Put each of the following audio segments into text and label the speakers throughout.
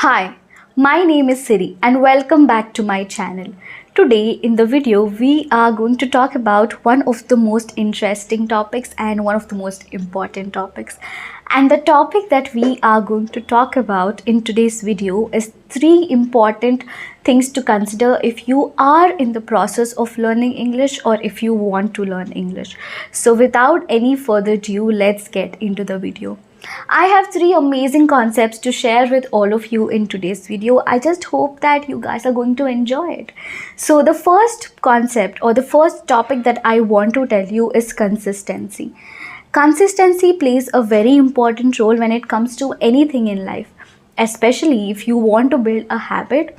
Speaker 1: Hi, my name is Siri and welcome back to my channel. Today in the video we are going to talk about one of the most interesting topics and one of the most important topics. And the topic that we are going to talk about in today's video is 3 important things to consider if you are in the process of learning English or if you want to learn English. So without any further ado, let's get into the video. I have 3 amazing concepts to share with all of you in today's video. I just hope that you guys are going to enjoy it. So the first concept or the first topic that I want to tell you is consistency. Consistency plays a very important role when it comes to anything in life, especially if you want to build a habit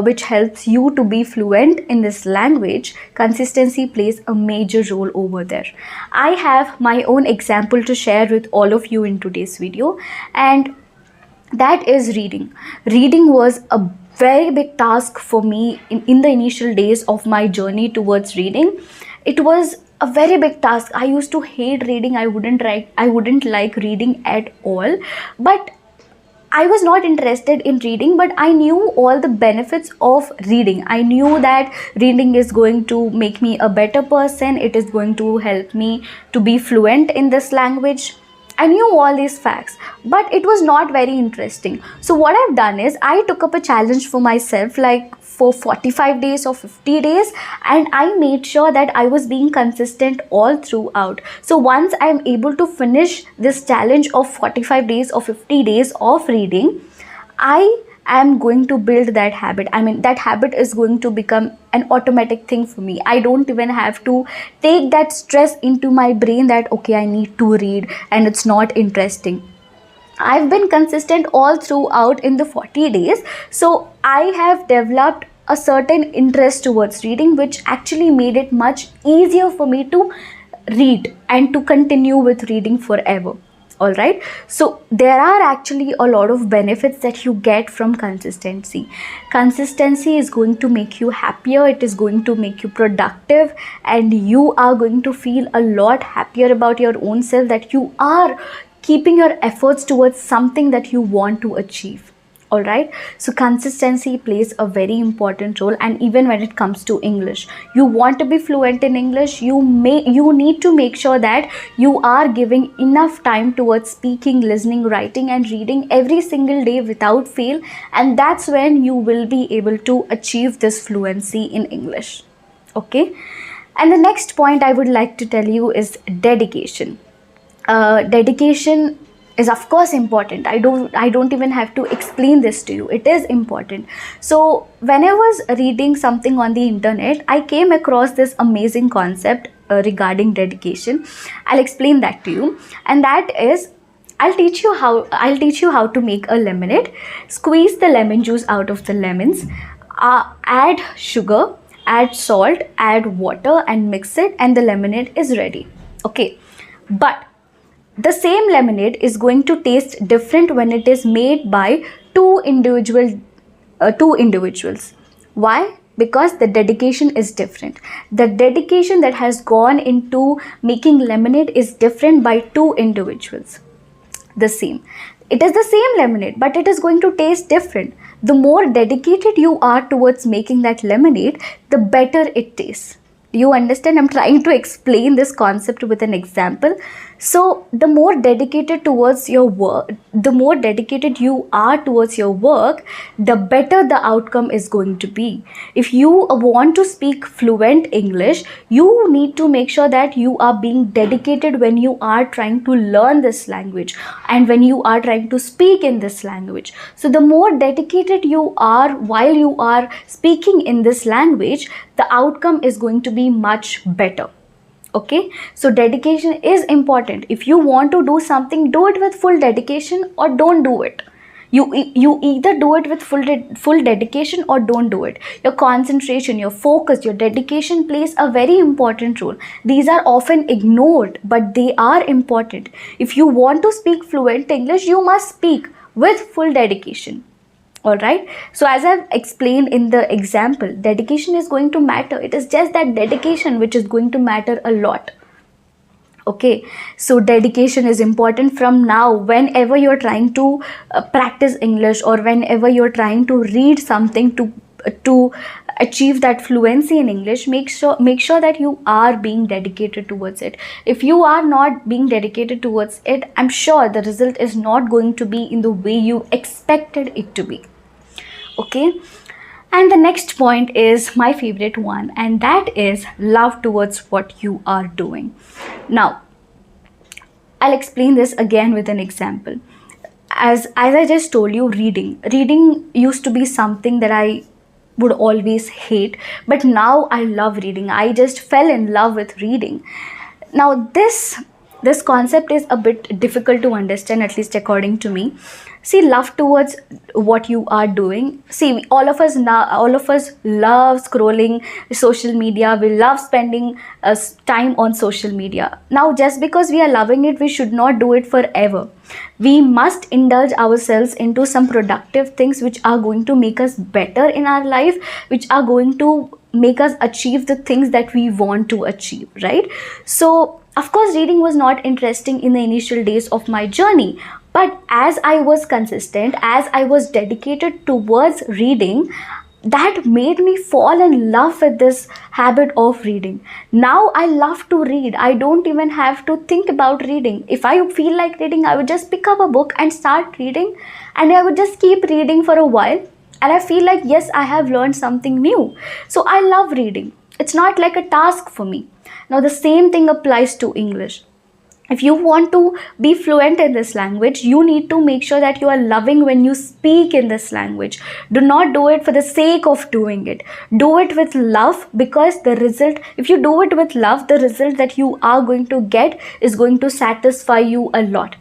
Speaker 1: which helps you to be fluent in this language. Consistency plays a major role over there. I have my own example to share with all of you in today's video, and that is reading. Reading was a very big task for me in the initial days of my journey towards reading. It was a very big task. I used to hate reading. I wouldn't like reading at all. But I was not interested in reading, but I knew all the benefits of reading. I knew that reading is going to make me a better person. It is going to help me to be fluent in this language. I knew all these facts, but it was not very interesting. So what I've done is I took up a challenge for myself, like for 45 days or 50 days, and I made sure that I was being consistent all throughout. So once I'm able to finish this challenge of 45 days or 50 days of reading, I am going to build that habit. I mean, that habit is going to become an automatic thing for me. I don't even have to take that stress into my brain that, okay, I need to read and it's not interesting. I've been consistent all throughout in the 40 days. So I have developed a certain interest towards reading, which actually made it much easier for me to read and to continue with reading forever. Alright, so there are actually a lot of benefits that you get from consistency. Consistency is going to make you happier, it is going to make you productive, and you are going to feel a lot happier about your own self, that you are keeping your efforts towards something that you want to achieve. Alright, so consistency plays a very important role. And even when it comes to English, you want to be fluent in English, you need to make sure that you are giving enough time towards speaking, listening, writing and reading every single day without fail, and that's when you will be able to achieve this fluency in English. Okay, and the next point I would like to tell you is dedication. Dedication is of course important. I don't even have to explain this to you. It is important. So when I was reading something on the internet, I came across this amazing concept regarding dedication. I'll explain that to you, and that is, I'll teach you how to make a lemonade. Squeeze the lemon juice out of the lemons, add sugar, add salt, add water and mix it, and the lemonade is ready. Okay, but the same lemonade is going to taste different when it is made by two individuals. Why? Because the dedication is different. The dedication that has gone into making lemonade is different by two individuals. The same. It is the same lemonade, but it is going to taste different. The more dedicated you are towards making that lemonade, the better it tastes. You understand? I'm trying to explain this concept with an example. So the more dedicated towards your work, the more dedicated you are towards your work, the better the outcome is going to be. If you want to speak fluent English, you need to make sure that you are being dedicated when you are trying to learn this language and when you are trying to speak in this language. So the more dedicated you are while you are speaking in this language, the outcome is going to be much better. Okay, so dedication is important. If you want to do something, do it with full dedication or don't do it. You either do it with full dedication or don't do it. Your concentration, your focus, your dedication plays a very important role. These are often ignored, but they are important. If you want to speak fluent English, you must speak with full dedication. Alright, so as I've explained in the example, dedication is going to matter. It is just that dedication which is going to matter a lot. Okay, so dedication is important from now. Whenever you're trying to practice English, or whenever you're trying to read something to achieve that fluency in English, make sure that you are being dedicated towards it. If you are not being dedicated towards it, I'm sure the result is not going to be in the way you expected it to be. Okay, and the next point is my favorite one, and that is love towards what you are doing. Now, I'll explain this again with an example. As I just told you, reading used to be something that I would always hate, but now I love reading. I just fell in love with reading. Now this concept is a bit difficult to understand, at least according to me. See, love towards what you are doing. See, all of us love scrolling social media. We love spending time on social media. Now, just because we are loving it, we should not do it forever. We must indulge ourselves into some productive things which are going to make us better in our life, which are going to make us achieve the things that we want to achieve, right? So of course, reading was not interesting in the initial days of my journey, but as I was consistent, as I was dedicated towards reading, that made me fall in love with this habit of reading. Now I love to read. I don't even have to think about reading. If I feel like reading, I would just pick up a book and start reading, and I would just keep reading for a while, and I feel like, yes, I have learned something new. So I love reading. It's not like a task for me. Now the same thing applies to English. If you want to be fluent in this language, you need to make sure that you are loving when you speak in this language. Do not do it for the sake of doing it. Do it with love, because the result, if you do it with love, the result that you are going to get is going to satisfy you a lot.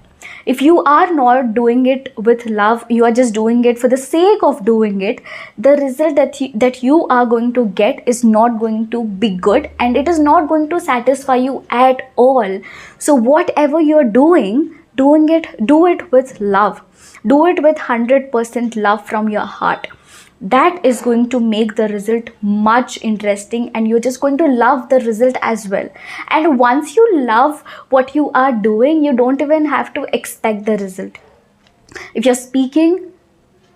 Speaker 1: If you are not doing it with love, you are just doing it for the sake of doing it, the result that you are going to get is not going to be good, and it is not going to satisfy you at all. So whatever you're doing do it with love. Do it with 100% love from your heart. That is going to make the result much interesting, and you're just going to love the result as well. And once you love what you are doing, you don't even have to expect the result. If you're speaking,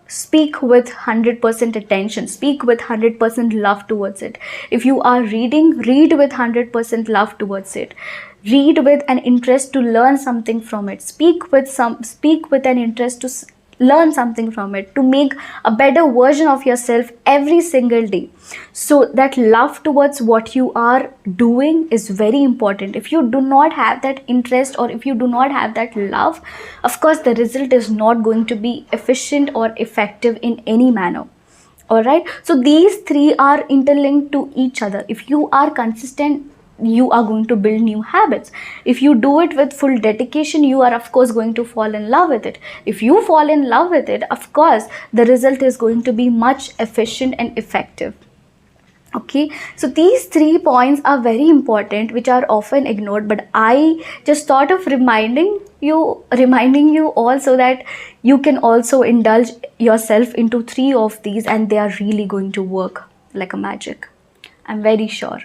Speaker 1: speak with 100% attention, speak with 100% love towards it. If you are reading, read with 100% love towards it. Read with an interest to learn something from it. Speak with an interest to learn something from it, to make a better version of yourself every single day. So that love towards what you are doing is very important. If you do not have that interest, or if you do not have that love, of course the result is not going to be efficient or effective in any manner. All right, so these three are interlinked to each other. If you are consistent, you are going to build new habits. If you do it with full dedication, you are of course going to fall in love with it. If you fall in love with it, of course the result is going to be much efficient and effective. Okay, so these 3 points are very important, which are often ignored, but I just thought of reminding you all, so that you can also indulge yourself into 3 of these, and they are really going to work like a magic, I'm very sure.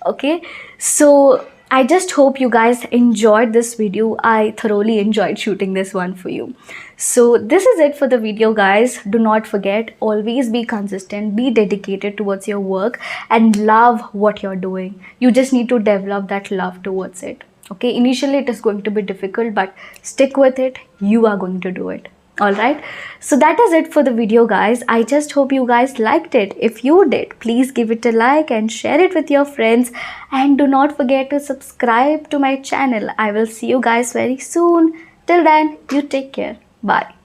Speaker 1: Okay, so I just hope you guys enjoyed this video. I thoroughly enjoyed shooting this one for you. So this is it for the video, guys. Do not forget, always be consistent, be dedicated towards your work, and love what you're doing. You just need to develop that love towards it. Okay, initially it is going to be difficult, but stick with it. You are going to do it. Alright, so that is it for the video, guys. I just hope you guys liked it. If you did, please give it a like and share it with your friends, and do not forget to subscribe to my channel. I will see you guys very soon. Till then, you take care. Bye.